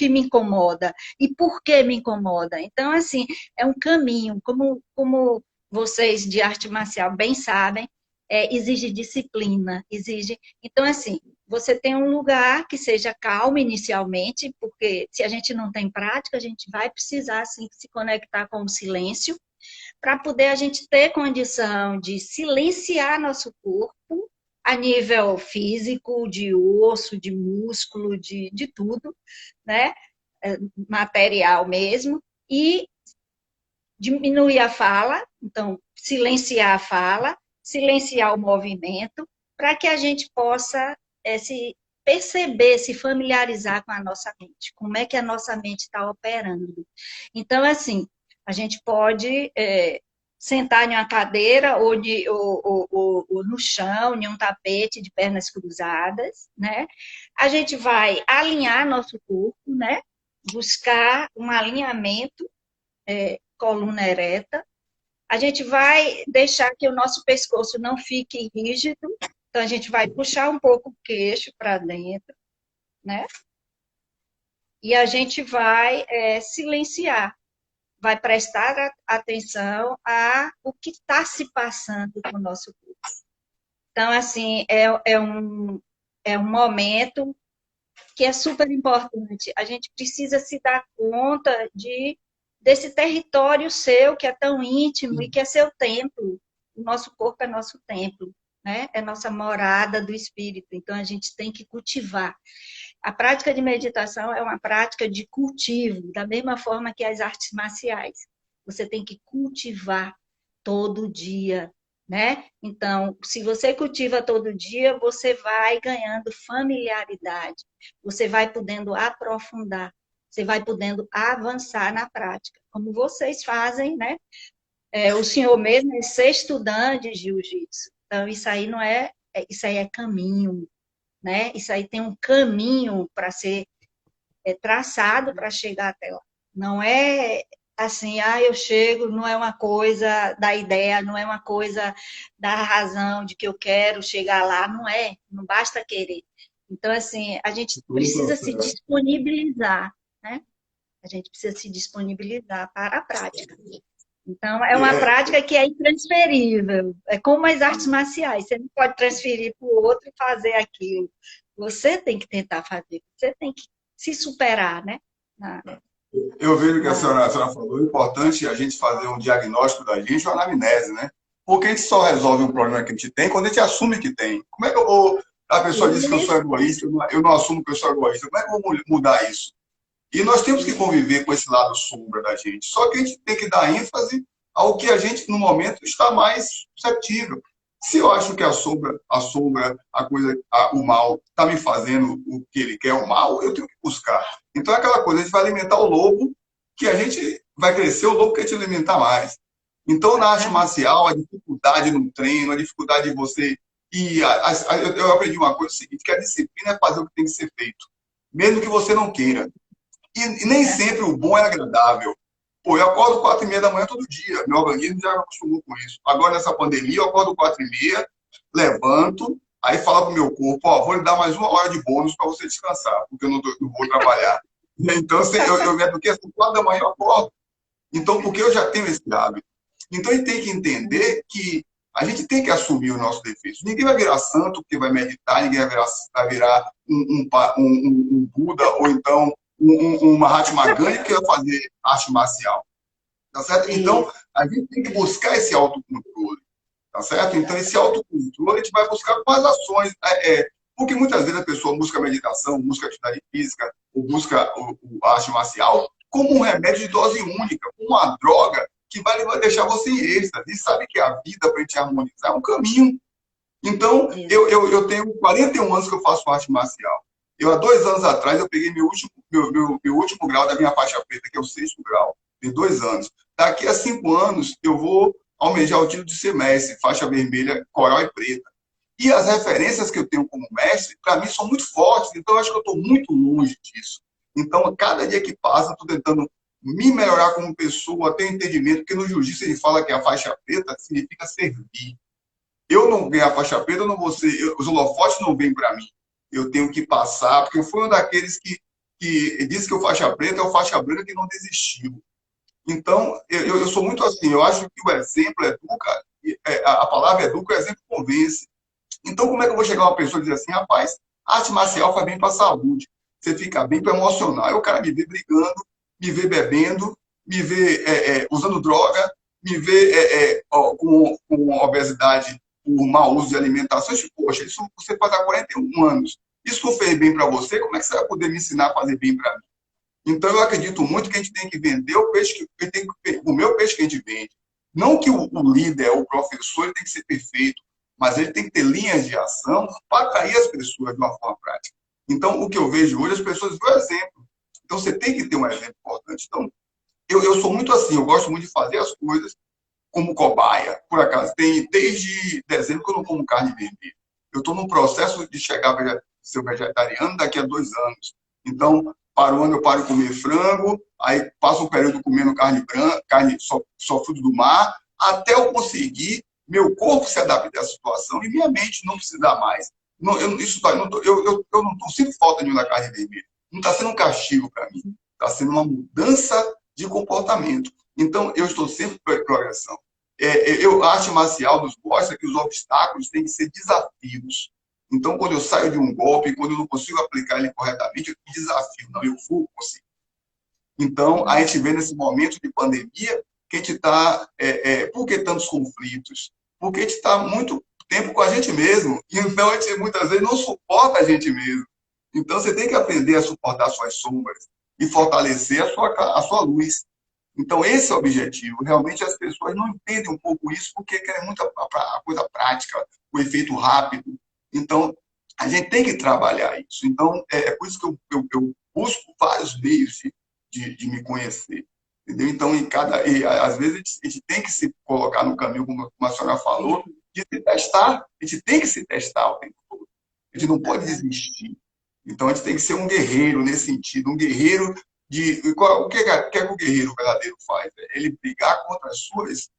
me incomoda e por que me incomoda. Então, assim, é um caminho, como vocês de arte marcial bem sabem, exige disciplina, exige. Então, assim, você tem um lugar que seja calmo inicialmente, porque se a gente não tem prática, a gente vai precisar, assim, se conectar com o silêncio, para poder a gente ter condição de silenciar nosso corpo a nível físico, de osso, de músculo, de tudo, né? Material mesmo, e diminuir a fala, então, silenciar a fala, silenciar o movimento, para que a gente possa se perceber, se familiarizar com a nossa mente, como é que a nossa mente está operando. Então, assim, a gente pode sentar em uma cadeira ou no chão, em um tapete de pernas cruzadas, né? A gente vai alinhar nosso corpo, né? Buscar um alinhamento, coluna ereta. A gente vai deixar que o nosso pescoço não fique rígido, então a gente vai puxar um pouco o queixo para dentro, né? E a gente vai silenciar, vai prestar atenção a o que está se passando com o nosso corpo. Então, assim, é um momento que é super importante. A gente precisa se dar conta desse território seu, que é tão íntimo e que é seu templo. O nosso corpo é nosso templo, né? É nossa morada do espírito. Então, a gente tem que cultivar. A prática de meditação é uma prática de cultivo, da mesma forma que as artes marciais. Você tem que cultivar todo dia, né? Então, se você cultiva todo dia, você vai ganhando familiaridade, você vai podendo aprofundar, você vai podendo avançar na prática, como vocês fazem, né? O senhor mesmo é sexto dan de jiu-jitsu. Então, isso aí é caminho, né? Isso aí tem um caminho para ser traçado para chegar até lá. Não é assim, eu chego, não é uma coisa da ideia, não é uma coisa da razão de que eu quero chegar lá, não basta querer. Então, assim, a gente precisa se disponibilizar, né? A gente precisa se disponibilizar para a prática. Então, é uma prática que é intransferível. É como as artes marciais. Você não pode transferir para o outro e fazer aquilo. Você tem que tentar fazer. Você tem que se superar, né? Eu vejo que a senhora falou, é importante a gente fazer um diagnóstico da gente, uma anamnese, né? Porque a gente só resolve um problema que a gente tem quando a gente assume que tem. Como é que eu vou... A pessoa diz que eu sou egoísta, eu não assumo que eu sou egoísta. Como é que eu vou mudar isso? E nós temos que conviver com esse lado sombra da gente. Só que a gente tem que dar ênfase ao que a gente, no momento, está mais suscetível. Se eu acho que a coisa, o mal, está me fazendo o que ele quer, o mal, eu tenho que buscar. Então é aquela coisa, a gente vai alimentar o lobo, que a gente vai crescer o lobo que a gente alimentar mais. Então, na arte marcial, a dificuldade no treino, a dificuldade de você... eu aprendi uma coisa, o seguinte, que a disciplina é fazer o que tem que ser feito, mesmo que você não queira. E nem sempre o bom é agradável. Pô, eu acordo 4h30 da manhã todo dia. Meu organismo já acostumou com isso. Agora, nessa pandemia, eu acordo 4h30, levanto, aí falo pro meu corpo, ó, vou lhe dar mais 1 hora de bônus para você descansar, porque eu não vou trabalhar. Então, assim, eu é porque às 4 da manhã eu acordo. Então, porque eu já tenho esse hábito. Então, ele tem que entender que a gente tem que assumir os nossos defeitos. Ninguém vai virar santo porque vai meditar, ninguém vai virar um Buda ou então um Mahatma Gandhi que vai fazer arte marcial. Tá certo? Então, Isso. a gente tem que buscar esse autocontrole. Tá certo? Então, esse autocontrole a gente vai buscar com as ações. Porque muitas vezes a pessoa busca meditação, busca atividade física, ou busca a arte marcial como um remédio de dose única, como uma droga que vai deixar você em êxtase. E sabe que a vida, para a gente harmonizar, é um caminho. Então, Isso. eu tenho 41 anos que eu faço arte marcial. Há 2 anos atrás, eu peguei meu último grau da minha faixa preta, que é o 6º grau. Tem 2 anos. Daqui a 5 anos, eu vou almejar o título de ser mestre, faixa vermelha, coral e preta. E as referências que eu tenho como mestre, para mim, são muito fortes. Então, eu acho que eu estou muito longe disso. Então, a cada dia que passa, estou tentando me melhorar como pessoa, ter entendimento, porque no jiu-jitsu ele fala que a faixa preta significa servir. Eu não ganhar a faixa preta, eu não vou ser, os holofotes não vêm para mim. Eu tenho que passar, porque eu fui um daqueles que disse que o faixa preta é o faixa branca que não desistiu. Então, eu sou muito assim, eu acho que o exemplo educa, a palavra educa, o exemplo convence. Então, como é que eu vou chegar a uma pessoa e dizer assim, rapaz, arte marcial faz bem para a saúde, você fica bem para emocional. Aí o cara me vê brigando, me vê bebendo, me vê usando droga, me vê com obesidade por mau uso de alimentação. Eu digo, poxa, isso você faz há 41 anos. Isso não fez bem para você, como é que você vai poder me ensinar a fazer bem para mim? Então, eu acredito muito que a gente tem que vender o peixe o meu peixe que a gente vende. Não que o líder, o professor, ele tem que ser perfeito, mas ele tem que ter linhas de ação para atrair as pessoas de uma forma prática. Então, o que eu vejo hoje, as pessoas veem o exemplo. Então, você tem que ter um exemplo importante. Então, eu sou muito assim, eu gosto muito de fazer as coisas como cobaia. Por acaso, tem desde dezembro que eu não como carne vermelha. Eu estou num processo de chegar a ser vegetariano daqui a 2 anos. Então, para o ano eu paro de comer frango, aí passo um período comendo carne branca, carne só fruto do mar, até eu conseguir meu corpo se adaptar à situação e minha mente não precisar mais. Não, eu não sinto falta nenhuma da carne vermelha. Não está sendo um castigo para mim. Está sendo uma mudança de comportamento. Então, eu estou sempre em progressão. A arte marcial nos mostra que os obstáculos têm que ser desafios. Então, quando eu saio de um golpe, quando eu não consigo aplicar ele corretamente, eu me desafio. Não, eu vou conseguir. Então, a gente vê nesse momento de pandemia que a gente está... por que tantos conflitos? Porque a gente está muito tempo com a gente mesmo. Então, a gente muitas vezes não suporta a gente mesmo. Então, você tem que aprender a suportar suas sombras e fortalecer a sua luz. Então, esse é o objetivo. Realmente, as pessoas não entendem um pouco isso porque querem muito a coisa prática, o efeito rápido. Então, a gente tem que trabalhar isso. Então, é por isso que eu busco vários meios de me conhecer. Entendeu? Então, às vezes, a gente tem que se colocar no caminho, como a senhora falou, de se testar. A gente tem que se testar o tempo todo. A gente não pode desistir. Então, a gente tem que ser um guerreiro nesse sentido, um guerreiro o que o guerreiro verdadeiro faz? Ele brigar contra as suas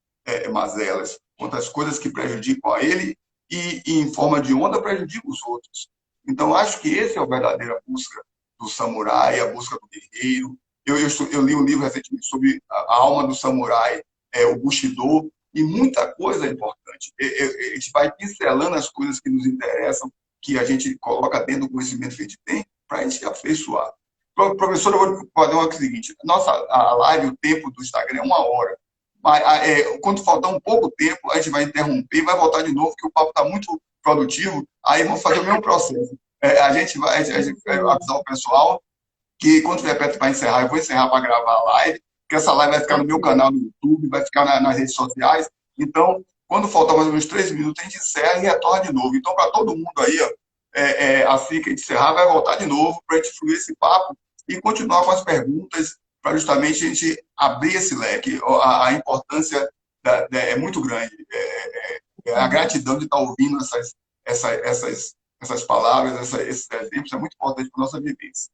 mazelas, contra as coisas que prejudicam a ele e em forma de onda, prejudica os outros. Então, acho que essa é a verdadeira busca do samurai, a busca do guerreiro. Eu li um livro recentemente sobre a alma do samurai, o Bushido, e muita coisa é importante. A gente vai pincelando as coisas que nos interessam, que a gente coloca dentro do conhecimento que a gente tem, para a gente afeiçoar. Professor, eu vou fazer o seguinte: a live, o tempo do Instagram é 1 hora. Mas, quando faltar um pouco tempo, a gente vai interromper e vai voltar de novo, porque o papo está muito produtivo. Aí vamos fazer o mesmo processo. A gente vai avisar o pessoal que quando tiver perto para encerrar, eu vou encerrar para gravar a live, porque essa live vai ficar no meu canal no YouTube, vai ficar nas redes sociais. Então, quando faltar mais ou menos 3 minutos, a gente encerra e retorna de novo. Então, para todo mundo aí, ó, assim que a gente encerrar, vai voltar de novo para a gente fluir esse papo e continuar com as perguntas para justamente a gente abrir esse leque. A importância é muito grande. A gratidão de estar ouvindo essas palavras, esses exemplos, é muito importante para a nossa vivência.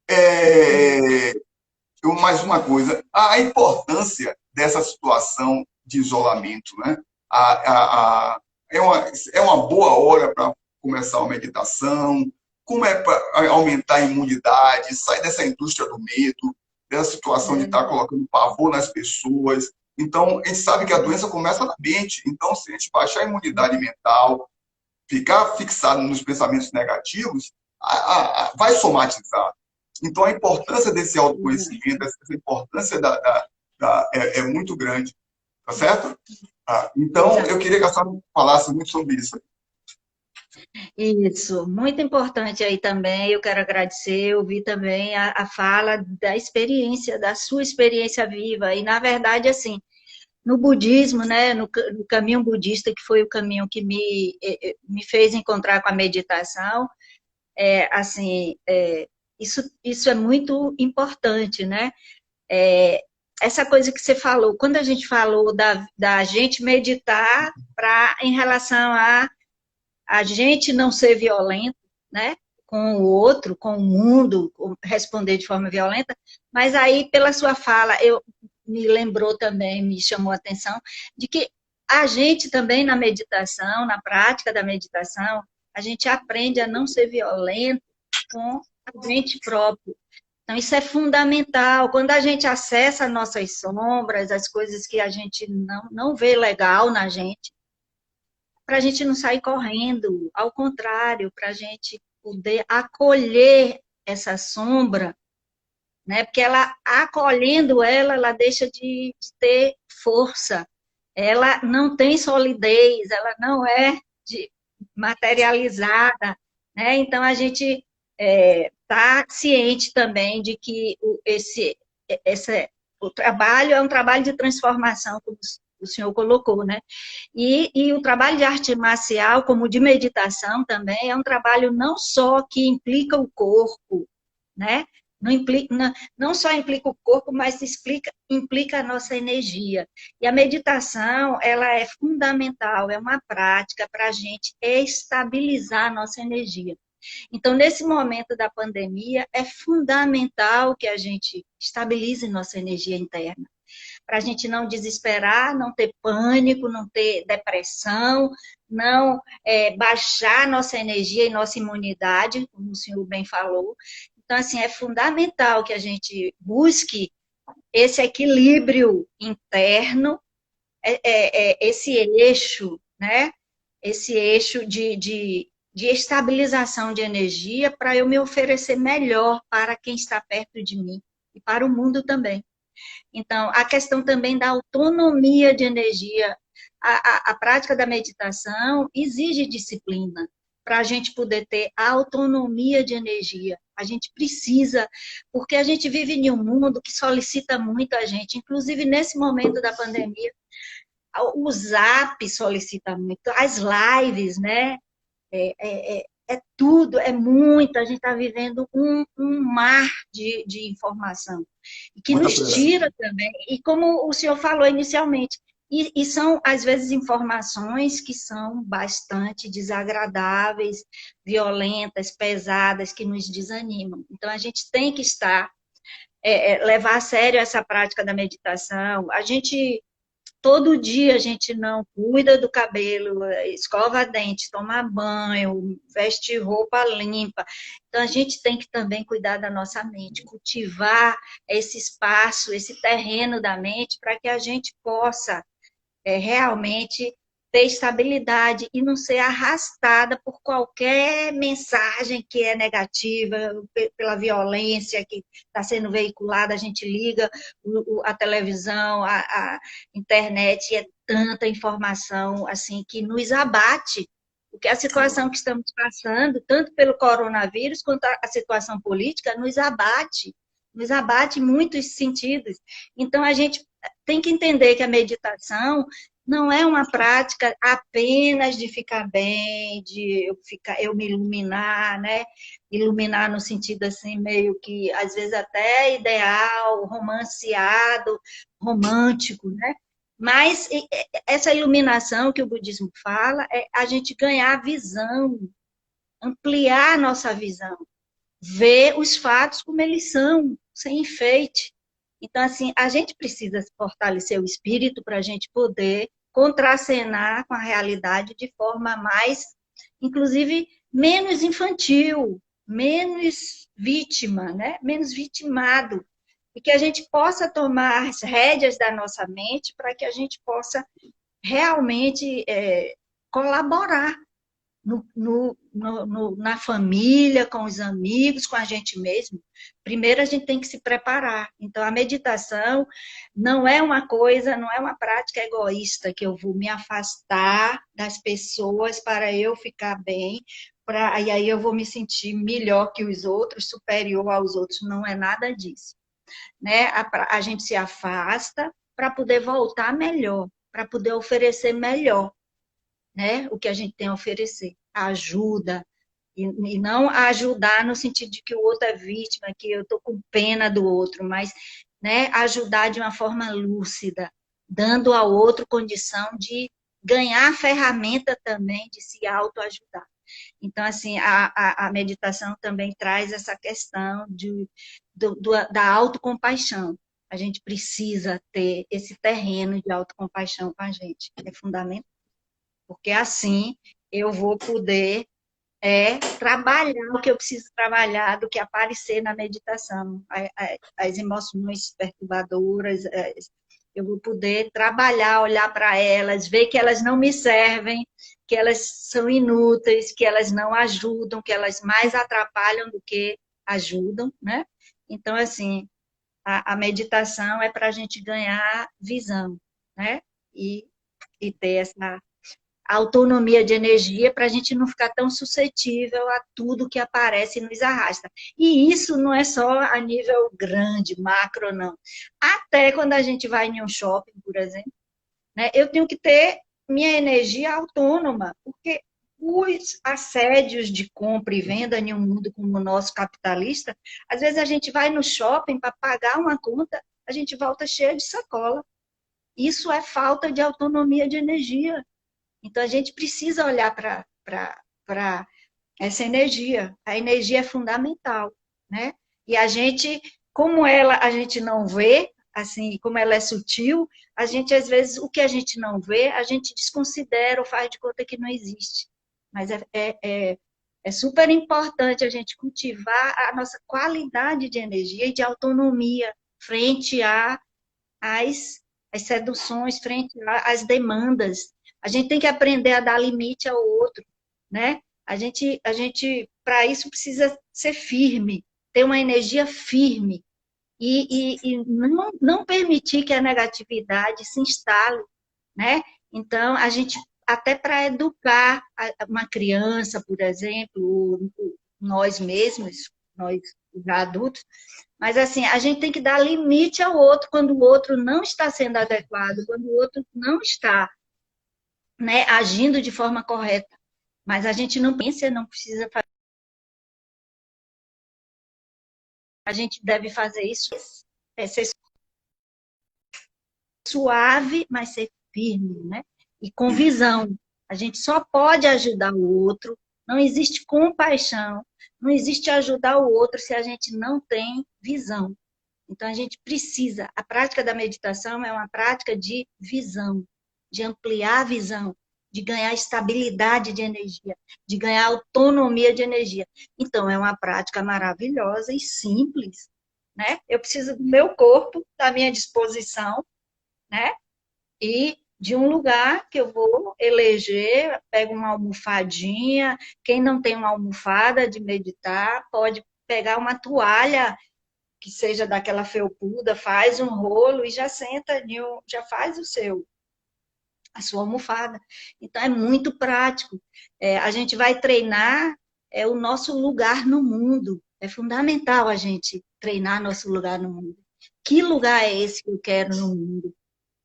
É, mais uma coisa, a importância dessa situação de isolamento, né? A, a, a, é uma boa hora para começar a meditação, como é para aumentar a imunidade, sair dessa indústria do medo, dessa situação de estar colocando pavor nas pessoas. Então, a gente sabe que a doença começa na mente. Então, se a gente baixar a imunidade mental, ficar fixado nos pensamentos negativos, vai somatizar. Então, a importância desse autoconhecimento, essa importância é muito grande, tá certo? Então, eu queria que a senhora falasse muito sobre isso. Isso, muito importante aí também. Eu quero agradecer, eu vi também a fala da experiência, da sua experiência viva. E, na verdade, assim, no budismo, né, no caminho budista, que foi o caminho que me fez encontrar com a meditação, assim, isso é muito importante, né? Essa coisa que você falou, quando a gente falou da gente meditar em relação a gente não ser violento, né? Com o outro, com o mundo, responder de forma violenta, mas aí, pela sua fala, me lembrou também, me chamou a atenção, de que a gente também na meditação, na prática da meditação, a gente aprende a não ser violento com a gente próprio. Então, isso é fundamental. Quando a gente acessa nossas sombras, as coisas que a gente não vê legal na gente, para a gente não sair correndo, ao contrário, para a gente poder acolher essa sombra, né? Porque ela, acolhendo ela, ela deixa de ter força, ela não tem solidez, ela não é materializada, né? Então a gente está ciente também de que o trabalho é um trabalho de transformação, como o senhor colocou, né? E o trabalho de arte marcial, como de meditação também, é um trabalho não só que implica o corpo, né? Não só implica o corpo, mas implica a nossa energia. E a meditação, ela é fundamental, é uma prática para a gente estabilizar a nossa energia. Então, nesse momento da pandemia, é fundamental que a gente estabilize nossa energia interna, para a gente não desesperar, não ter pânico, não ter depressão, não baixar nossa energia e nossa imunidade, como o senhor bem falou. Então, assim, é fundamental que a gente busque esse equilíbrio interno, esse eixo, né? Esse eixo de estabilização de energia para eu me oferecer melhor para quem está perto de mim e para o mundo também. Então, a questão também da autonomia de energia. A prática da meditação exige disciplina para a gente poder ter autonomia de energia. A gente precisa, porque a gente vive em um mundo que solicita muito a gente, inclusive nesse momento da pandemia, o Zap solicita muito, as lives, né? Tudo, é muito, a gente está vivendo um mar de informação, e que Muita nos pressa. tira também, e como o senhor falou inicialmente, e são, às vezes, informações que são bastante desagradáveis, violentas, pesadas, que nos desanimam. Então, a gente tem que levar a sério essa prática da meditação. Todo dia a gente não cuida do cabelo, escova dente, toma banho, veste roupa limpa. Então, a gente tem que também cuidar da nossa mente, cultivar esse espaço, esse terreno da mente, para que a gente possa realmente ter estabilidade e não ser arrastada por qualquer mensagem que é negativa, pela violência que está sendo veiculada. A gente liga a televisão, a internet, e é tanta informação assim que nos abate, porque a situação que estamos passando, tanto pelo coronavírus quanto a situação política, nos abate em muitos sentidos. Então, a gente tem que entender que a meditação não é uma prática apenas de ficar bem, de eu me iluminar, né? Iluminar no sentido assim, meio que, às vezes, até ideal, romanceado, romântico, né? Mas essa iluminação que o budismo fala é a gente ganhar visão, ampliar a nossa visão, ver os fatos como eles são, sem enfeite, Então, assim, a gente precisa fortalecer o espírito para a gente poder contracenar com a realidade de forma mais, inclusive, menos infantil, menos vítima, né? Menos vitimado. E que a gente possa tomar as rédeas da nossa mente para que a gente possa realmente colaborar na família, com os amigos, com a gente mesmo. Primeiro a gente tem que se preparar. Então, a meditação não é uma coisa, não é uma prática egoísta, que eu vou me afastar das pessoas para eu ficar bem, e aí eu vou me sentir melhor que os outros, superior aos outros. Não é nada disso. Né? A gente se afasta para poder voltar melhor, para poder oferecer melhor, né? O que a gente tem a oferecer, a ajuda, e não ajudar no sentido de que o outro é vítima, que eu estou com pena do outro, mas, né, ajudar de uma forma lúcida, dando ao outro condição de ganhar a ferramenta também de se autoajudar. Então, assim, a meditação também traz essa questão da autocompaixão. A gente precisa ter esse terreno de autocompaixão com a gente, é fundamental, porque assim eu vou poder trabalhar o que eu preciso trabalhar, do que aparecer na meditação, as emoções perturbadoras, eu vou poder trabalhar, olhar para elas, ver que elas não me servem, que elas são inúteis, que elas não ajudam, que elas mais atrapalham do que ajudam, né? Então, assim, a meditação é para a gente ganhar visão, né? E ter essa autonomia de energia para a gente não ficar tão suscetível a tudo que aparece e nos arrasta. E isso não é só a nível grande, macro, não. Até quando a gente vai em um shopping, por exemplo, né, eu tenho que ter minha energia autônoma, porque os assédios de compra e venda em um mundo como o nosso capitalista, às vezes a gente vai no shopping para pagar uma conta, a gente volta cheia de sacola. Isso é falta de autonomia de energia. Então, a gente precisa olhar para essa energia. A energia é fundamental, né? E a gente, como ela a gente não vê, assim, como ela é sutil, a gente, às vezes, o que a gente não vê, a gente desconsidera ou faz de conta que não existe. Mas é super importante a gente cultivar a nossa qualidade de energia e de autonomia frente às seduções, frente às demandas. A gente tem que aprender a dar limite ao outro, né? Para isso, precisa ser firme, ter uma energia firme e não permitir que a negatividade se instale, né? Então, a gente, até para educar uma criança, por exemplo, nós mesmos, nós já adultos, mas assim, a gente tem que dar limite ao outro quando o outro não está sendo adequado, quando o outro não está, né, agindo de forma correta. Mas a gente não pensa, não precisa fazer. A gente deve fazer isso, ser suave, mas ser firme, né? E com visão. A gente só pode ajudar o outro, não existe compaixão, não existe ajudar o outro se a gente não tem visão. Então, a gente precisa, a prática da meditação é uma prática de visão, de ampliar a visão, de ganhar estabilidade de energia, de ganhar autonomia de energia. Então, é uma prática maravilhosa e simples, né? Eu preciso do meu corpo, da minha disposição, né? E de um lugar que eu vou eleger, pego uma almofadinha, quem não tem uma almofada de meditar, pode pegar uma toalha que seja daquela felpuda, faz um rolo e já senta, já faz a sua almofada. Então, é muito prático. A gente vai treinar o nosso lugar no mundo. É fundamental a gente treinar nosso lugar no mundo. Que lugar é esse que eu quero no mundo?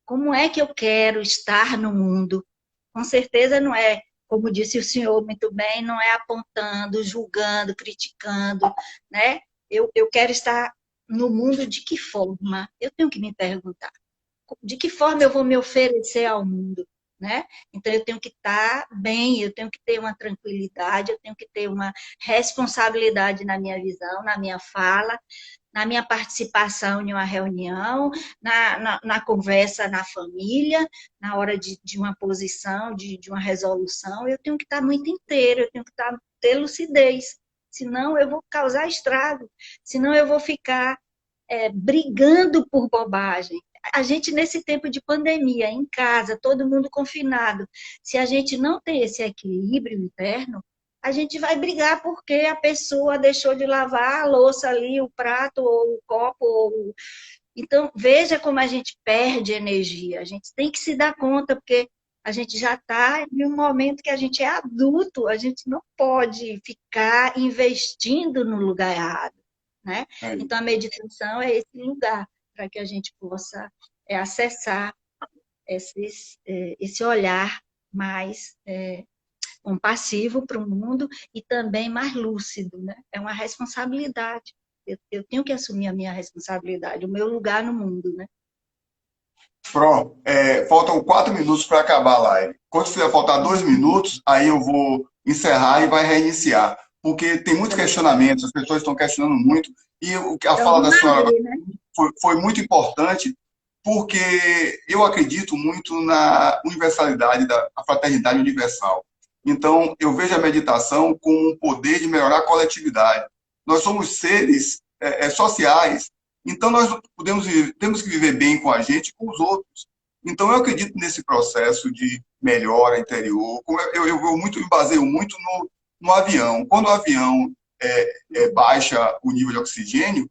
Como é que eu quero estar no mundo? Com certeza não é, como disse o senhor muito bem, não é apontando, julgando, criticando, né? Eu quero estar no mundo de que forma? Eu tenho que me perguntar. De que forma eu vou me oferecer ao mundo? Né? Então, eu tenho que estar bem, eu tenho que ter uma tranquilidade, eu tenho que ter uma responsabilidade na minha visão, na minha fala, na minha participação em uma reunião, na conversa na família, na hora de uma posição, de uma resolução, eu tenho que estar muito inteira, eu tenho que ter lucidez, senão eu vou causar estrago, senão eu vou ficar brigando por bobagem. A gente, nesse tempo de pandemia, em casa, todo mundo confinado, se a gente não tem esse equilíbrio interno, a gente vai brigar porque a pessoa deixou de lavar a louça ali, o prato, ou o copo. Então, veja como a gente perde energia. A gente tem que se dar conta, porque a gente já está em um momento que a gente é adulto, a gente não pode ficar investindo no lugar errado, né? Então, a meditação é esse lugar para que a gente possa acessar esse olhar mais compassivo para o mundo e também mais lúcido, né? É uma responsabilidade. Eu tenho que assumir a minha responsabilidade, o meu lugar no mundo, né? Pro, faltam 4 minutos para acabar a live. Quando fizer faltar 2 minutos, aí eu vou encerrar e vai reiniciar. Porque tem muitos questionamentos, as pessoas estão questionando muito, e a fala da senhora foi muito importante, porque eu acredito muito na universalidade, da fraternidade universal. Então, eu vejo a meditação com o poder de melhorar a coletividade. Nós somos seres sociais, então nós temos que viver bem com a gente e com os outros. Então, eu acredito nesse processo de melhora interior. Eu me baseio muito no avião. Quando o avião baixa o nível de oxigênio,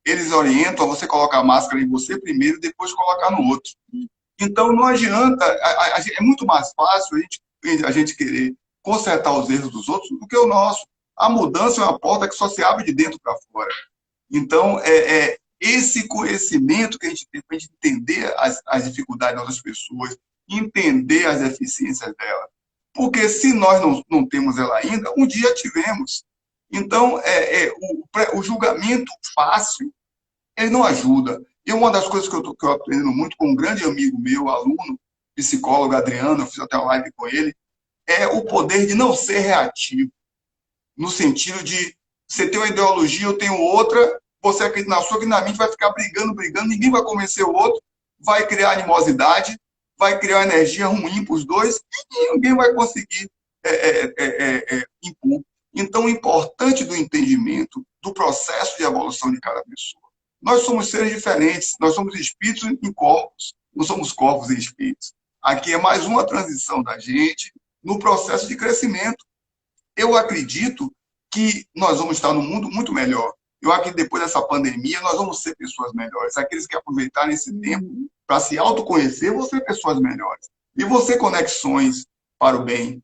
eles orientam a você colocar a máscara em você primeiro e depois colocar no outro. Então, não adianta, é muito mais fácil a gente querer consertar os erros dos outros do que o nosso. A mudança é uma porta que só se abre de dentro para fora. Então, esse conhecimento que a gente tem para a gente entender as dificuldades das outras pessoas, entender as deficiências delas. Porque se nós não temos ela ainda, um dia tivemos. Então, o julgamento fácil, ele não ajuda. E uma das coisas que eu estou aprendendo muito com um grande amigo meu, aluno, psicólogo Adriano, eu fiz até uma live com ele, é o poder de não ser reativo. No sentido de você ter uma ideologia, eu tenho outra, você acredita na sua, que na minha vai ficar brigando, ninguém vai convencer o outro, vai criar animosidade, vai criar uma energia ruim para os dois, e ninguém vai conseguir impor. Então, o importante do entendimento do processo de evolução de cada pessoa. Nós somos seres diferentes, nós somos espíritos em corpos, não somos corpos em espíritos. Aqui é mais uma transição da gente no processo de crescimento. Eu acredito que nós vamos estar num mundo muito melhor. Eu acredito que depois dessa pandemia nós vamos ser pessoas melhores. Aqueles que aproveitarem esse tempo para se autoconhecer, vão ser pessoas melhores. E vão ser conexões para o bem.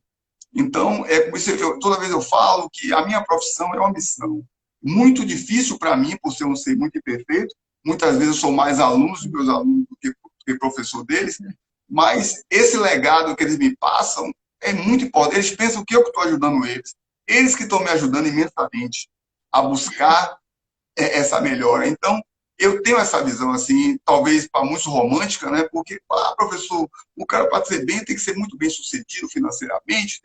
Então, toda vez eu falo que a minha profissão é uma missão. Muito difícil para mim, por ser um ser muito imperfeito. Muitas vezes eu sou mais aluno dos meus alunos do que professor deles. Mas esse legado que eles me passam é muito importante. Eles pensam que eu estou ajudando eles. Eles que estão me ajudando imensamente a buscar essa melhora. Então, eu tenho essa visão, assim, talvez para muitos romântica, né? Porque, professor, o cara para ser bem tem que ser muito bem sucedido financeiramente.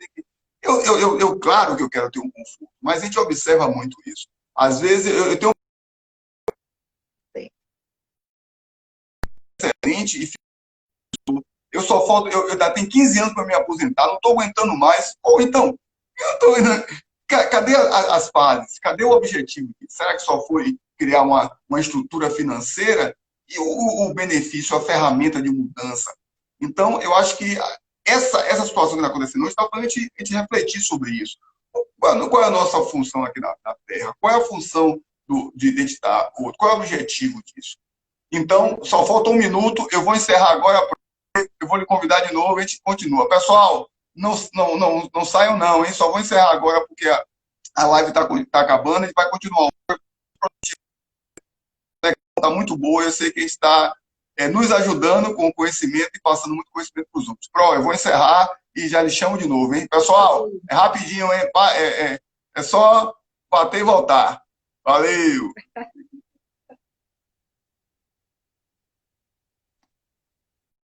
Claro que eu quero ter um conforto, mas a gente observa muito isso. Às vezes, eu tenho excelente e eu só falta, eu ainda tenho 15 anos para me aposentar, não estou aguentando mais. Ou então, cadê as fases? Cadê o objetivo? Será que só foi criar uma estrutura financeira e o benefício, a ferramenta de mudança? Então, eu acho que essa situação que está acontecendo hoje está para a gente refletir sobre isso. Qual é a nossa função aqui na Terra? Qual é a função de identitar outro? Qual é o objetivo disso? Então, só falta 1 minuto, eu vou encerrar agora, eu vou lhe convidar de novo, a gente continua. Pessoal, não saiam não, hein? Só vou encerrar agora porque a live está acabando, a gente vai continuar. Está muito boa, eu sei que a gente está nos ajudando com o conhecimento e passando muito conhecimento para os outros. Eu vou encerrar e já lhe chamo de novo, hein? Pessoal, é rapidinho, hein? É só bater e voltar. Valeu!